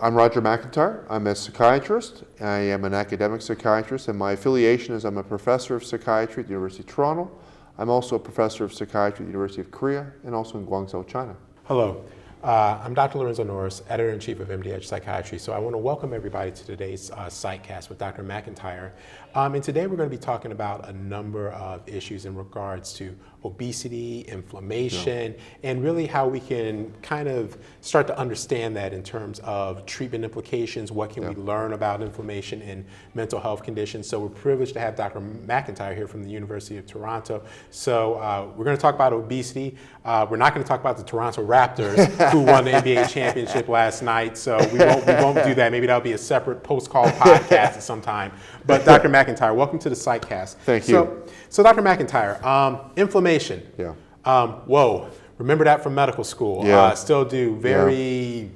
I'm Roger McIntyre. I'm a psychiatrist. I am an academic psychiatrist, and my affiliation is I'm a professor of psychiatry at the University of Toronto. I'm also a professor of psychiatry at the University of Korea and also in Guangzhou, China. Hello. I'm Dr. Lorenzo Norris, Editor-in-Chief of MDedge Psychiatry. So I want to welcome everybody to today's Psychcast with Dr. McIntyre. And today we're going to be talking about a number of issues in regards to obesity, inflammation, and really how we can kind of start to understand that in terms of treatment implications. What can we learn about inflammation in mental health conditions? So we're privileged to have Dr. McIntyre here from the University of Toronto. So we're going to talk about obesity. We're not going to talk about the Toronto Raptors who won the NBA championship last night. So we won't do that. Maybe that'll be a separate post-call podcast at some time. But Dr. McIntyre, welcome to the Psychcast. Thank you. So Dr. McIntyre, inflammation. Yeah. Whoa. Remember that from medical school. Yeah. Still do. Very,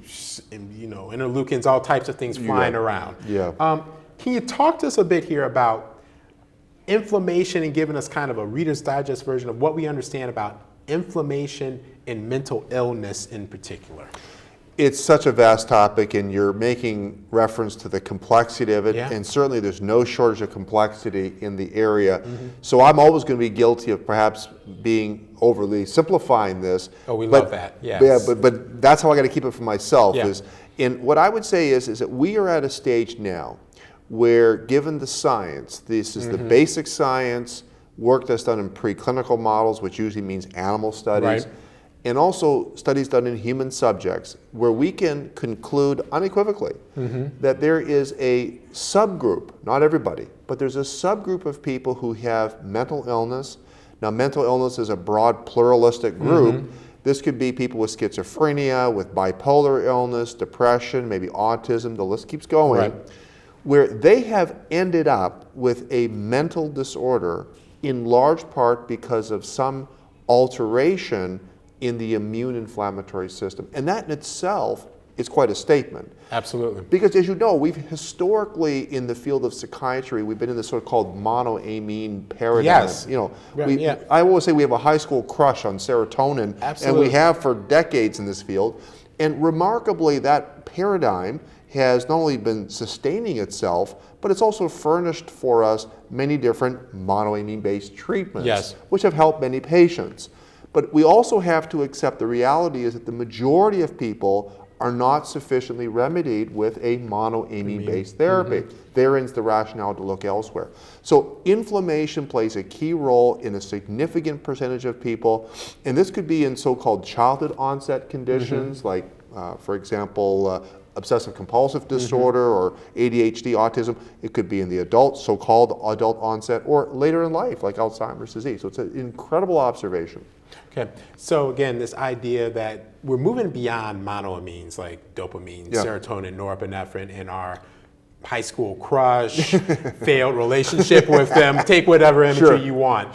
interleukins, all types of things flying around. Yeah. Can you talk to us a bit here about inflammation and giving us kind of a Reader's Digest version of what we understand about inflammation and mental illness in particular? It's such a vast topic, and you're making reference to the complexity of it, and certainly there's no shortage of complexity in the area. So I'm always going to be guilty of perhaps being overly simplifying this. Oh, we love that, yes. Yeah, but that's how I got to keep it for myself. And what I would say is that we are at a stage now where, given the science, this is the basic science, work that's done in preclinical models, which usually means animal studies, and also studies done in human subjects, where we can conclude unequivocally that there is a subgroup, not everybody, but there's a subgroup of people who have mental illness. Now, mental illness is a broad pluralistic group. This could be people with schizophrenia, with bipolar illness, depression, maybe autism, the list keeps going, where they have ended up with a mental disorder in large part because of some alteration in the immune inflammatory system. And that in itself is quite a statement. Absolutely. Because as you know, we've historically in the field of psychiatry, we've been in this so-called monoamine paradigm. Yes. I always say we have a high school crush on serotonin, and we have for decades in this field. And remarkably, that paradigm has not only been sustaining itself, but it's also furnished for us many different monoamine-based treatments, which have helped many patients. But we also have to accept the reality is that the majority of people are not sufficiently remedied with a monoamine-based therapy. Therein's the rationale to look elsewhere. So inflammation plays a key role in a significant percentage of people, and this could be in so-called childhood onset conditions, like, for example, obsessive compulsive disorder or ADHD, autism. It could be in the adult, so-called adult onset, or later in life, like Alzheimer's disease. So it's an incredible observation. Okay, so again, this idea that we're moving beyond monoamines like dopamine, serotonin, norepinephrine in our high school crush, failed relationship with them, take whatever imagery you want.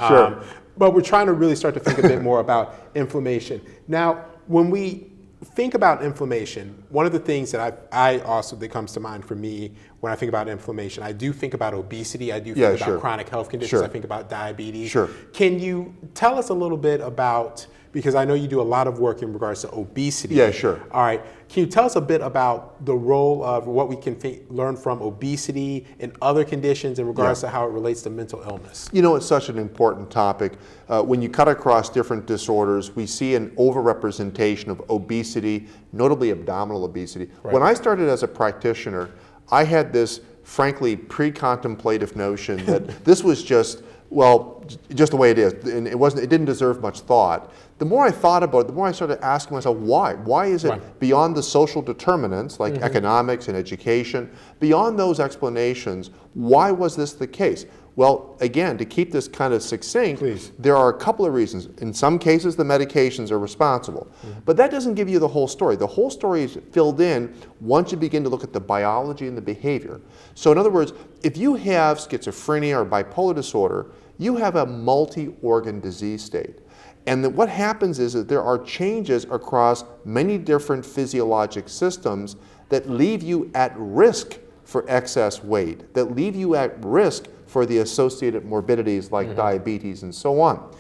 But we're trying to really start to think a bit more about inflammation. Now, when we think about inflammation, one of the things that that comes to mind for me when I think about inflammation, I do think about obesity, I do think about chronic health conditions, I think about diabetes. Can you tell us a little bit about, because I know you do a lot of work in regards to obesity. All right, can you tell us a bit about the role of what we can learn from obesity and other conditions in regards to how it relates to mental illness? You know, it's such an important topic. When you cut across different disorders, we see an overrepresentation of obesity, notably abdominal obesity. When I started as a practitioner, I had this, frankly, pre-contemplative notion that this was just the way it is, and it didn't deserve much thought. The more I thought about it, the more I started asking myself, why? Why is it beyond the social determinants, like economics and education, beyond those explanations, why was this the case? Well, again, to keep this kind of succinct, there are a couple of reasons. In some cases, the medications are responsible. But that doesn't give you the whole story. The whole story is filled in once you begin to look at the biology and the behavior. So in other words, if you have schizophrenia or bipolar disorder, you have a multi-organ disease state. And what happens is that there are changes across many different physiologic systems that leave you at risk for excess weight, that leave you at risk for the associated morbidities like diabetes and so on.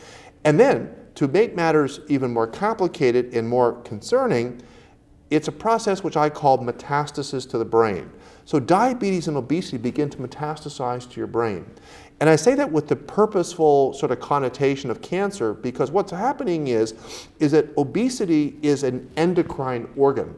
And then, to make matters even more complicated and more concerning, it's a process which I call metastasis to the brain. So diabetes and obesity begin to metastasize to your brain. And I say that with the purposeful sort of connotation of cancer, because what's happening is that obesity is an endocrine organ.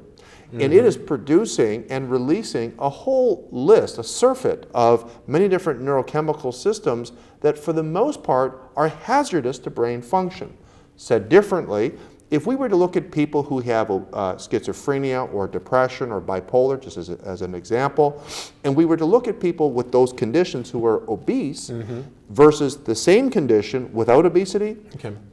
And it is producing and releasing a whole list, a surfeit of many different neurochemical systems that for the most part are hazardous to brain function. Said differently, if we were to look at people who have schizophrenia or depression or bipolar, just as an example, and we were to look at people with those conditions who are obese versus the same condition without obesity,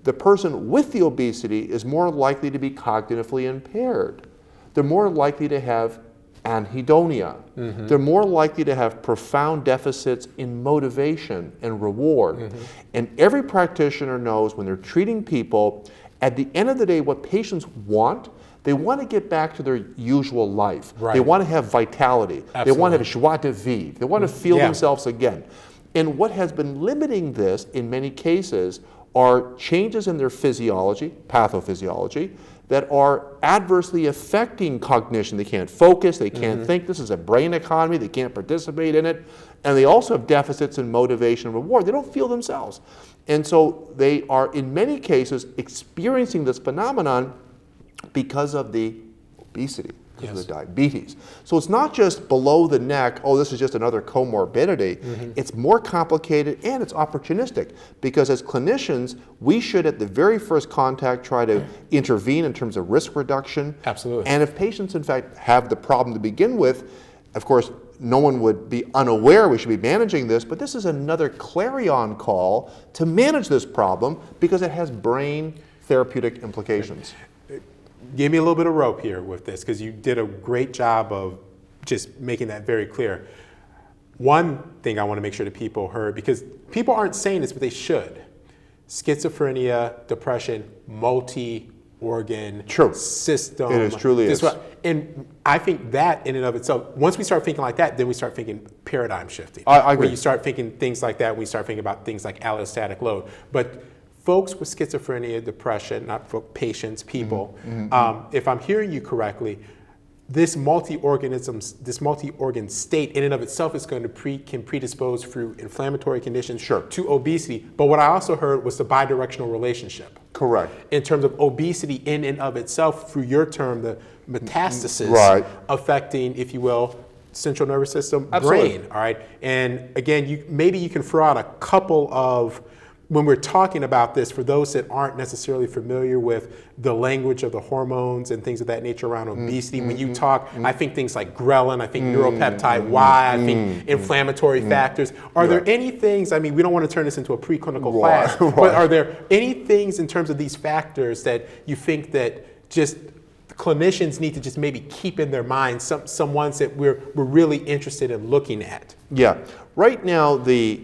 the person with the obesity is more likely to be cognitively impaired. They're more likely to have anhedonia. They're more likely to have profound deficits in motivation and reward. And every practitioner knows when they're treating people, at the end of the day, what patients want, they want to get back to their usual life. They want to have vitality. They want to have joie de vivre. They want to feel themselves again. And what has been limiting this in many cases are changes in their physiology, pathophysiology, that are adversely affecting cognition. They can't focus, they can't think. This is a brain economy, they can't participate in it. And they also have deficits in motivation and reward. They don't feel themselves. And so they are, in many cases, experiencing this phenomenon because of the obesity, because of the diabetes. So it's not just below the neck, oh, this is just another comorbidity. It's more complicated and it's opportunistic, because as clinicians, we should at the very first contact try to intervene in terms of risk reduction. Absolutely. And if patients in fact have the problem to begin with, of course, no one would be unaware we should be managing this, but this is another clarion call to manage this problem because it has brain therapeutic implications. Give me a little bit of rope here with this, because you did a great job of just making that very clear. One thing I want to make sure that people heard, because people aren't saying this, but they should. Schizophrenia, depression, multi-organ system. It truly is. And I think that in and of itself, once we start thinking like that, then we start thinking paradigm shifting. I agree. When you start thinking things like that, we start thinking about things like allostatic load. But folks with schizophrenia, depression, not for patients, people, if I'm hearing you correctly, this multi-organ state in and of itself is going to can predispose through inflammatory conditions to obesity. But what I also heard was the bidirectional relationship. Correct. In terms of obesity in and of itself, through your term, the metastasis affecting, if you will, central nervous system, brain. All right. And again, maybe you can throw out a couple of, when we're talking about this, for those that aren't necessarily familiar with the language of the hormones and things of that nature around obesity, when you talk, I think things like ghrelin, I think neuropeptide Y, I think inflammatory factors. Are there any things, I mean, we don't want to turn this into a preclinical class, but are there any things in terms of these factors that you think that just clinicians need to just maybe keep in their minds, some ones that we're really interested in looking at? Yeah. Right now, the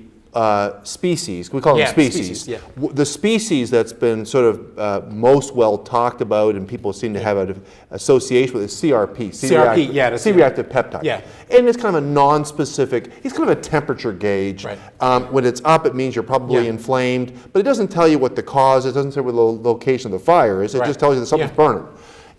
species, we call them species. The species that's been sort of most well talked about and people seem to have an association with is CRP. C-reactive peptide. And it's kind of a non-specific, it's kind of a temperature gauge. When it's up, it means you're probably inflamed, but it doesn't tell you what the cause is, it doesn't say where the location of the fire is, it just tells you that something's burning.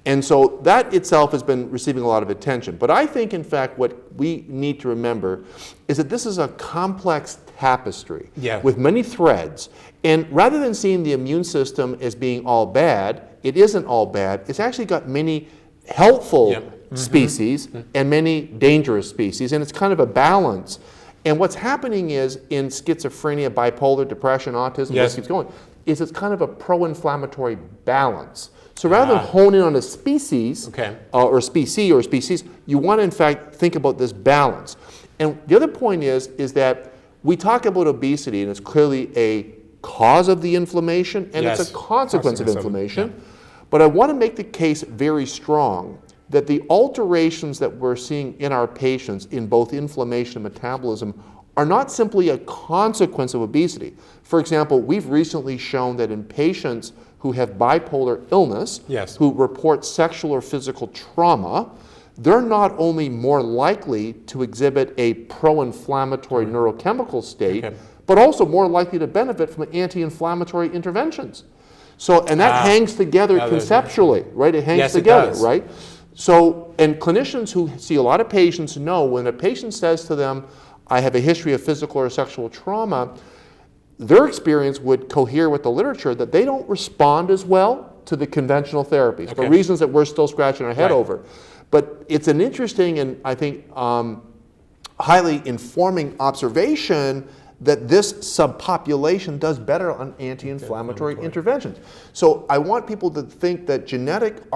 And so that itself has been receiving a lot of attention. But I think, in fact, what we need to remember is that this is a complex tapestry with many threads. And rather than seeing the immune system as being all bad, it isn't all bad. It's actually got many helpful species and many dangerous species. And it's kind of a balance. And what's happening is in schizophrenia, bipolar, depression, autism, this keeps going, is it's kind of a pro-inflammatory balance. So rather than hone in on a species, or species, you want to in fact think about this balance. And the other point is that we talk about obesity, and it's clearly a cause of the inflammation, and it's a consequence of inflammation. But I want to make the case very strong that the alterations that we're seeing in our patients in both inflammation and metabolism are not simply a consequence of obesity. For example, we've recently shown that in patients who have bipolar illness, who report sexual or physical trauma, they're not only more likely to exhibit a pro-inflammatory neurochemical state, but also more likely to benefit from anti-inflammatory interventions. So, and that hangs together conceptually, right? It hangs together, right? So, and clinicians who see a lot of patients know when a patient says to them, I have a history of physical or sexual trauma, their experience would cohere with the literature that they don't respond as well to the conventional therapies, for reasons that we're still scratching our head over. But it's an interesting and I think highly informing observation that this subpopulation does better on anti-inflammatory interventions. So I want people to think that the genetics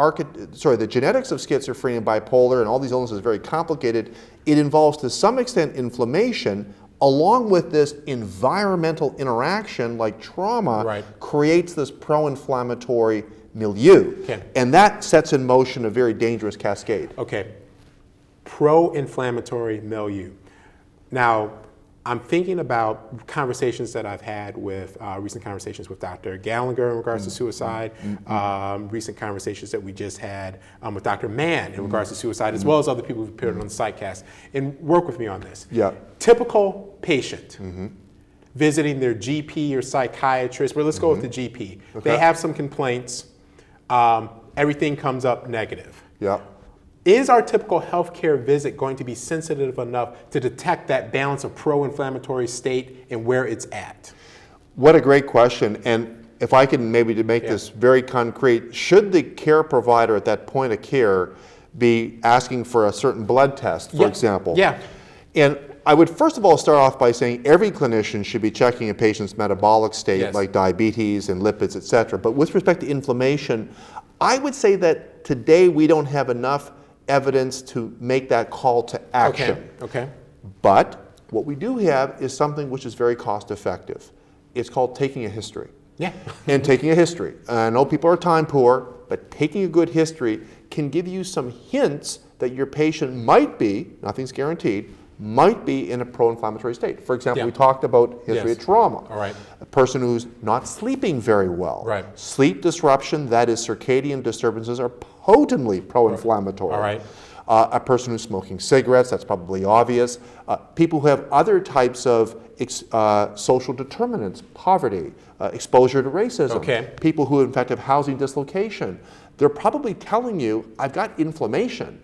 of schizophrenia and bipolar and all these illnesses is very complicated. It involves to some extent inflammation, along with this environmental interaction like trauma creates this pro-inflammatory milieu. And that sets in motion a very dangerous cascade. Okay, pro-inflammatory milieu. Now, I'm thinking about conversations that I've had with, recent conversations with Dr. Gallagher in regards to suicide, recent conversations that we just had with Dr. Mann in regards to suicide, as well as other people who've appeared on the Psychcast. And work with me on this. Typical patient visiting their GP or psychiatrist, but let's go with the GP. They have some complaints, everything comes up negative. Is our typical healthcare visit going to be sensitive enough to detect that balance of pro-inflammatory state and where it's at? What a great question. And if I can maybe to make this very concrete, should the care provider at that point of care be asking for a certain blood test, for example? And I would first of all start off by saying every clinician should be checking a patient's metabolic state, like diabetes and lipids, et cetera. But with respect to inflammation, I would say that today we don't have enough evidence to make that call to action. But what we do have is something which is very cost effective. It's called taking a history. And taking a history. I know people are time poor, but taking a good history can give you some hints that your patient might be, nothing's guaranteed, might be in a pro-inflammatory state. For example, we talked about history of trauma. A person who's not sleeping very well. Sleep disruption, that is circadian disturbances, are potently pro-inflammatory. A person who's smoking cigarettes, that's probably obvious. People who have other types of social determinants, poverty, exposure to racism, people who in fact have housing dislocation, they're probably telling you, I've got inflammation.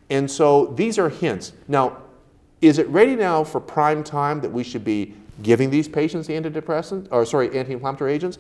And so these are hints. Now, is it ready now for prime time that we should be giving these patients the anti-inflammatory agents?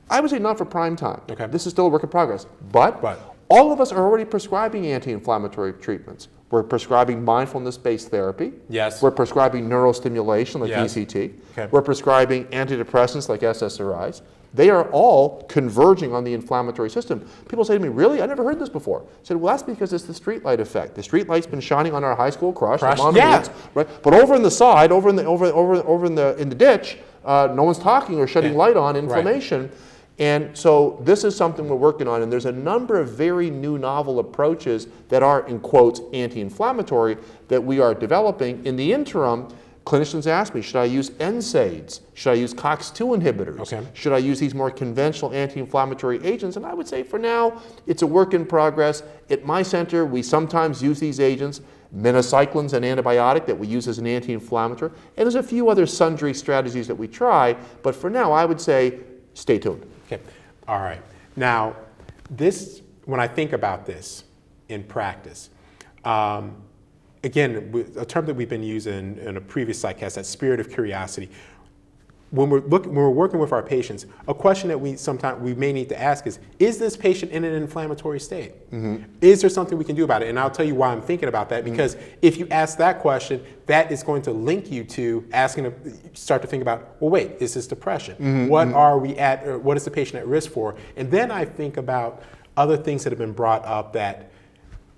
I would say not for prime time. This is still a work in progress. But all of us are already prescribing anti-inflammatory treatments. We're prescribing mindfulness-based therapy. We're prescribing neurostimulation like ECT. We're prescribing antidepressants like SSRIs. They are all converging on the inflammatory system. People say to me, really? I never heard this before. I said, well, that's because it's the streetlight effect. The streetlight's been shining on our high school crush. But over in the side, over in the ditch, no one's talking or shedding light on inflammation. And so this is something we're working on, and there's a number of very new novel approaches that are, in quotes, anti-inflammatory that we are developing. In the interim, clinicians ask me, should I use NSAIDs? Should I use COX-2 inhibitors? Should I use these more conventional anti-inflammatory agents? And I would say for now, it's a work in progress. At my center, we sometimes use these agents. Minocycline's an antibiotic that we use as an anti-inflammatory. And there's a few other sundry strategies that we try. But for now, I would say stay tuned. All right. Now, this, when I think about this in practice, again, a term that we've been using in a previous Psychcast, that spirit of curiosity. When we're working with our patients, a question that we may need to ask is this patient in an inflammatory state? Is there something we can do about it? And I'll tell you why I'm thinking about that, because if you ask that question, that is going to link you to start to think about, well, wait, is this depression? What are we at, or what is the patient at risk for? And then I think about other things that have been brought up, that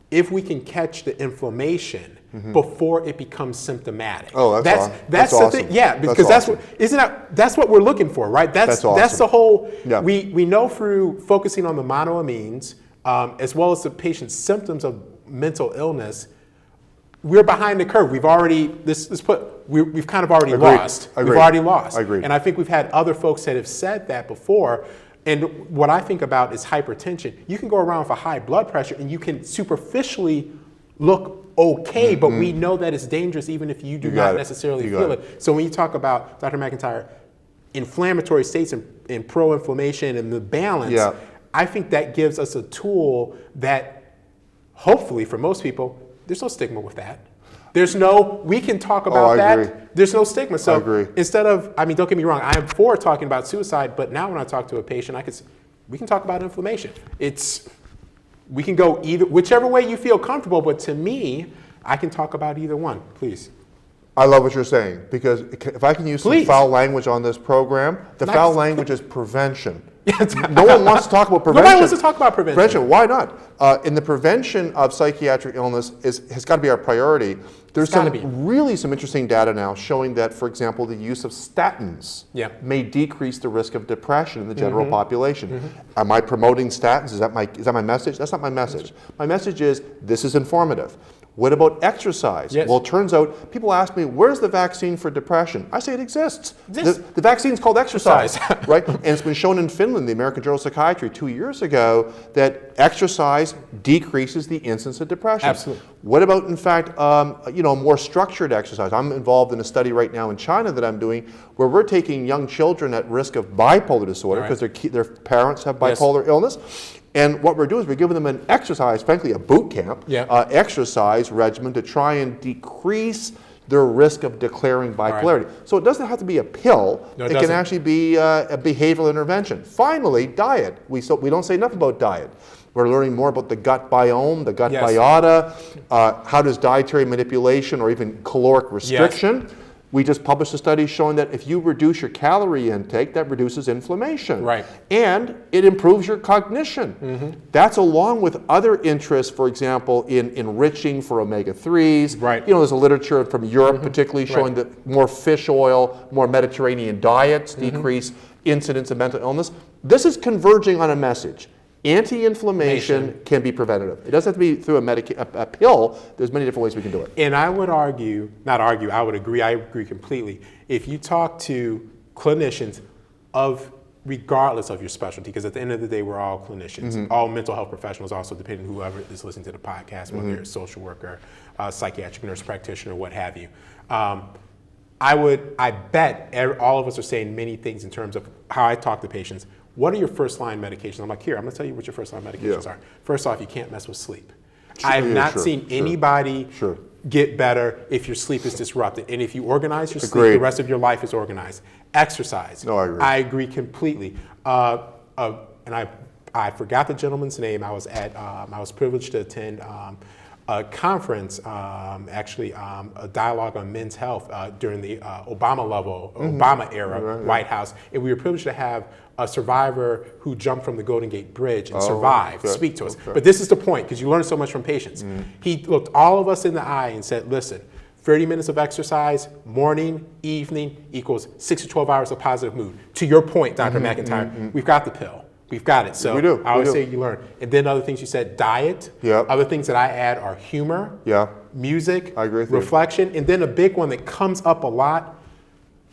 if we can catch the inflammation before it becomes symptomatic. That's the awesome. thing. Because that's what we're looking for, right? That's the whole. We know through focusing on the monoamines, as well as the patient's symptoms of mental illness, we're behind the curve. We've kind of already lost. We've already lost. And I think we've had other folks that have said that before. And what I think about is hypertension. You can go around for high blood pressure and you can superficially look okay, but we know that it's dangerous even if you do not necessarily feel it. So when you talk about, Dr. McIntyre, inflammatory states and pro-inflammation and the balance, I think that gives us a tool that hopefully for most people, there's no stigma with that. We can talk about that. Agree. There's no stigma. So I agree. instead of, don't get me wrong, I am for talking about suicide, but now when I talk to a patient, we can talk about inflammation. We can go whichever way you feel comfortable, but to me, I can talk about either one, please. I love what you're saying, because if I can use some foul language on this program, the foul language is prevention. No one wants to talk about prevention. Nobody wants to talk about prevention. Why not? In the prevention of psychiatric illness has got to be our priority. There's some interesting data now showing that, for example, the use of statins may decrease the risk of depression in the general population. Am I promoting statins? Is that my message? That's not my message. My message is this is informative. What about exercise? Yes. Well, it turns out, people ask me, where's the vaccine for depression? I say it exists. The vaccine is called exercise, right? And it's been shown in Finland, the American Journal of Psychiatry, 2 years ago, that exercise decreases the incidence of depression. Absolutely. What about, in fact, more structured exercise? I'm involved in a study right now in China that I'm doing where we're taking young children at risk of bipolar disorder because their parents have bipolar illness. And what we're doing is we're giving them an exercise, frankly, a boot camp exercise regimen to try and decrease their risk of declaring bipolarity. So it doesn't have to be a pill. No, it can actually be a behavioral intervention. Finally, diet. We don't say enough about diet. We're learning more about the gut biome, the gut biota, how does dietary manipulation or even caloric restriction. We just published a study showing that if you reduce your calorie intake, that reduces inflammation. Right. And it improves your cognition. That's along with other interests, for example, in enriching for omega-3s. Right. There's a literature from Europe particularly showing that more fish oil, more Mediterranean diets decrease incidence of mental illness. This is converging on a message. Anti-inflammation can be preventative. It doesn't have to be through a pill. There's many different ways we can do it. And I would I would agree, I agree completely. If you talk to clinicians regardless of your specialty, because at the end of the day, we're all clinicians, all mental health professionals also, depending on whoever is listening to the podcast, whether you're a social worker, psychiatric nurse practitioner, what have you. I bet all of us are saying many things in terms of how I talk to patients. What are your first line medications? I'm like, here, I'm gonna tell you what your first line medications are. First off, you can't mess with sleep. I have not seen anybody get better if your sleep is disrupted. And if you organize your sleep, the rest of your life is organized. Exercise. No, I agree. I agree completely. And I forgot the gentleman's name. I was privileged to attend a conference, a dialogue on men's health during the Obama era, White House. And we were privileged to have a survivor who jumped from the Golden Gate Bridge and survived speak to us. But this is the point, because you learn so much from patients. He looked all of us in the eye and said, listen, 30 minutes of exercise, morning, evening, equals 6 to 12 hours of positive mood. To your point, Dr. McIntyre, we've got the pill. We've got it. So we do. I always say you learn. And then other things you said, diet. Other things that I add are humor, music, I agree with reflection, and then a big one that comes up a lot,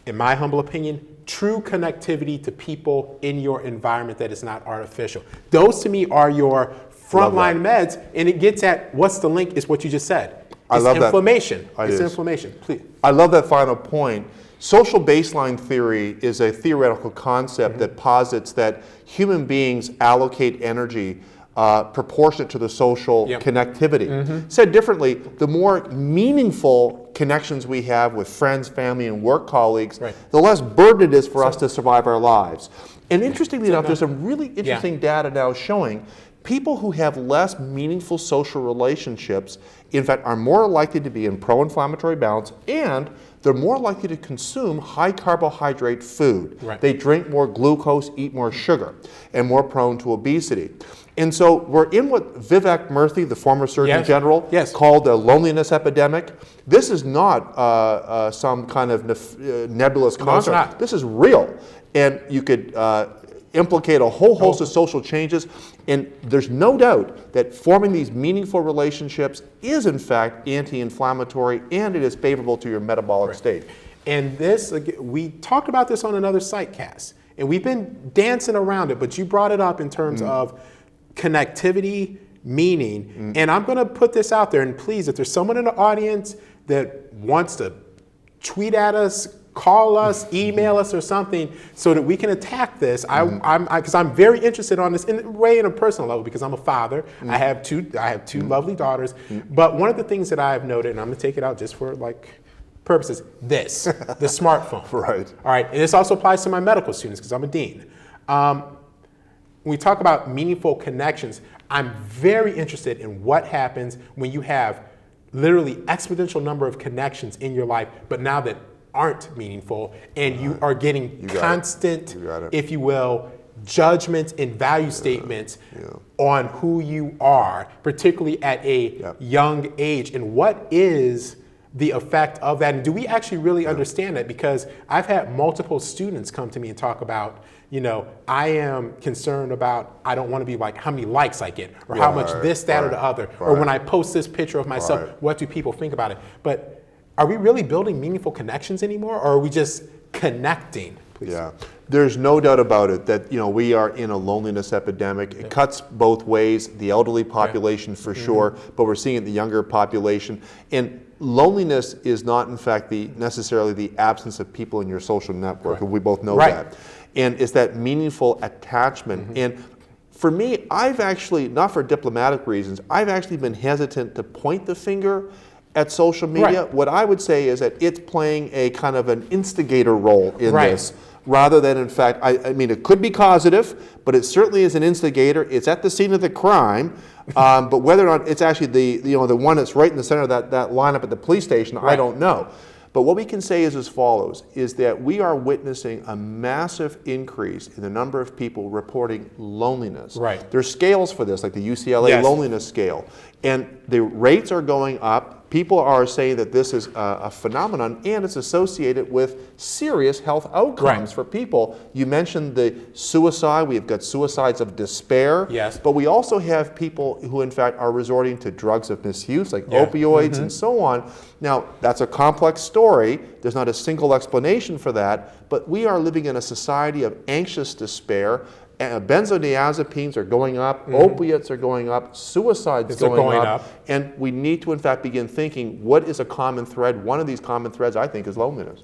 in my humble opinion, true connectivity to people in your environment that is not artificial. Those to me are your frontline meds, and it gets at what's the link is what you just said. It's inflammation. It's inflammation. Please. I love that final point. Social baseline theory is a theoretical concept that posits that human beings allocate energy proportionate to the social connectivity. Said differently, the more meaningful connections we have with friends, family, and work colleagues, the less burden it is for us to survive our lives. And interestingly enough, there's some really interesting data now showing people who have less meaningful social relationships, in fact, are more likely to be in pro-inflammatory balance, and they're more likely to consume high carbohydrate food. They drink more glucose, eat more sugar, and more prone to obesity. And so we're in what Vivek Murthy, the former Surgeon General, called the loneliness epidemic. This is not some kind of nebulous concept. This is real. And you could implicate a whole host of social changes. And there's no doubt that forming these meaningful relationships is, in fact, anti-inflammatory, and it is favorable to your metabolic state. And this, we talked about this on another Psychcast, and we've been dancing around it, but you brought it up in terms of connectivity, meaning, and I'm going to put this out there, and please, if there's someone in the audience that wants to tweet at us, call us, email us or something so that we can attack this. Because I'm very interested on this in a personal level, because I'm a father. I have two lovely daughters. But one of the things that I have noted, and I'm gonna take it out just for purposes, the smartphone. Right. All right, and this also applies to my medical students because I'm a dean. When we talk about meaningful connections, I'm very interested in what happens when you have literally exponential number of connections in your life, but now that aren't meaningful, and you are getting constant, if you will, judgments and value statements on who you are, particularly at a young age. And what is the effect of that? And do we actually really understand that? Because I've had multiple students come to me and talk about, I am concerned about, I don't want to be like how many likes I get, or how much this, that, or the other, or when I post this picture of myself, what do people think about it? But are we really building meaningful connections anymore, or are we just connecting? Please. Yeah, there's no doubt about it that we are in a loneliness epidemic. It cuts both ways. The elderly population for sure, but we're seeing it in the younger population. And loneliness is not, in fact, necessarily the absence of people in your social network. We both know that. And it's that meaningful attachment. And for me, I've actually, not for diplomatic reasons, I've actually been hesitant to point the finger at social media. What I would say is that it's playing a kind of an instigator role in this, rather than, in fact, I mean, it could be causative, but it certainly is an instigator. It's at the scene of the crime, but whether or not it's actually the one that's right in the center of that lineup at the police station, I don't know. But what we can say is as follows, is that we are witnessing a massive increase in the number of people reporting loneliness. There's scales for this, like the UCLA loneliness scale. And the rates are going up. People are saying that this is a phenomenon, and it's associated with serious health outcomes for people. You mentioned the suicide. We've got suicides of despair. But we also have people who, in fact, are resorting to drugs of misuse, like opioids and so on. Now, that's a complex story. There's not a single explanation for that. But we are living in a society of anxious despair. Benzodiazepines are going up, opiates are going up, suicides going up, and we need to, in fact, begin thinking, what is a common thread? One of these common threads, I think, is loneliness.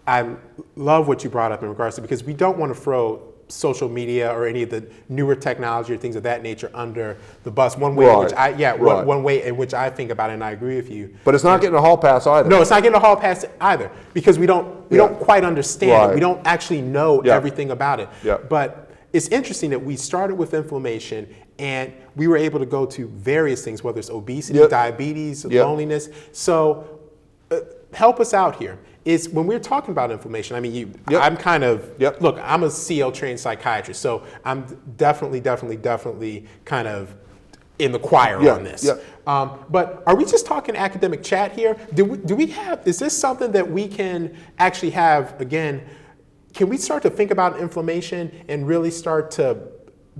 I love what you brought up in regards to, because we don't want to throw social media or any of the newer technology or things of that nature under the bus. One way in which one way in which I think about it, and I agree with you. But it's not getting a hall pass either. No, it's not getting a hall pass either, because we don't quite understand it. We don't actually know everything about it. But it's interesting that we started with inflammation, and we were able to go to various things, whether it's obesity, diabetes, loneliness. So help us out here. Is when we're talking about inflammation, I mean, I'm kind of, look, I'm a CL trained psychiatrist, so I'm definitely kind of in the choir on this. But are we just talking academic chat here? Do we have, is this something that we can actually have, again, can we start to think about inflammation and really start to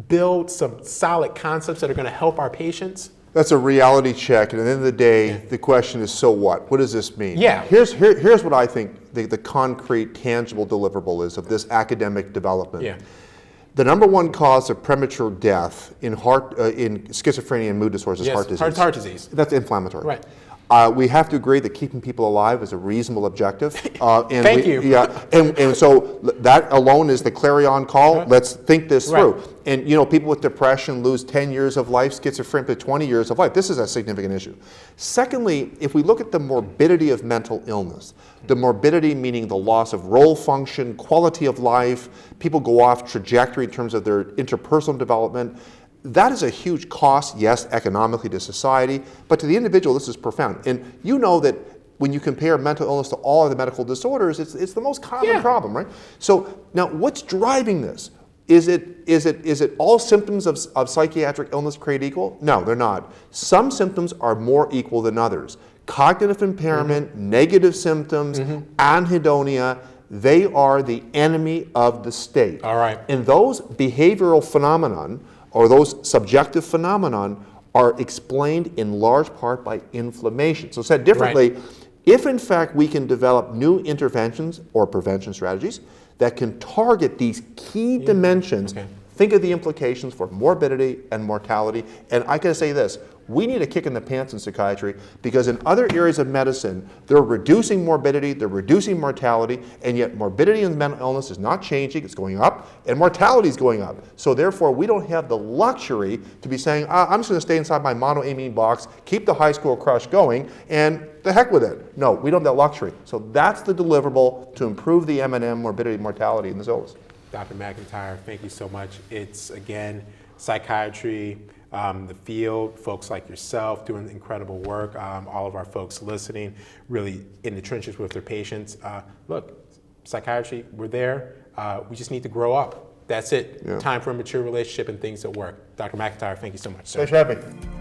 build some solid concepts that are going to help our patients? That's a reality check, and at the end of the day, the question is, so what? What does this mean? Here's what I think the concrete, tangible deliverable is of this academic development. The number one cause of premature death in schizophrenia and mood disorders is heart disease. Heart disease. That's inflammatory. We have to agree that keeping people alive is a reasonable objective. Thank you. And so that alone is the clarion call. Let's think this through. And people with depression lose 10 years of life, schizophrenia 20 years of life. This is a significant issue. Secondly, if we look at the morbidity of mental illness, the morbidity meaning the loss of role function, quality of life, people go off trajectory in terms of their interpersonal development. That is a huge cost, yes, economically to society, but to the individual, this is profound. And you know that when you compare mental illness to all of the medical disorders, it's the most common problem, right? So now, what's driving this? Is it all symptoms of psychiatric illness created equal? No, they're not. Some symptoms are more equal than others. Cognitive impairment, negative symptoms, anhedonia, they are the enemy of the state. And those behavioral phenomenon, or those subjective phenomenon, are explained in large part by inflammation. So said differently, if in fact we can develop new interventions or prevention strategies that can target these key dimensions, think of the implications for morbidity and mortality. And I can say this, we need a kick in the pants in psychiatry because in other areas of medicine, they're reducing morbidity, they're reducing mortality, and yet morbidity in mental illness is not changing, it's going up, and mortality is going up. So therefore, we don't have the luxury to be saying, I'm just going to stay inside my monoamine box, keep the high school crush going, and the heck with it. No, we don't have that luxury. So that's the deliverable to improve the M&M morbidity and mortality in this illness. Dr. McIntyre, thank you so much. It's, again, psychiatry, the field, folks like yourself doing incredible work, all of our folks listening, really in the trenches with their patients. Look, psychiatry, we're there. We just need to grow up. That's it. Yeah. Time for a mature relationship and things that work. Dr. McIntyre, thank you so much, sir. Thanks for having me.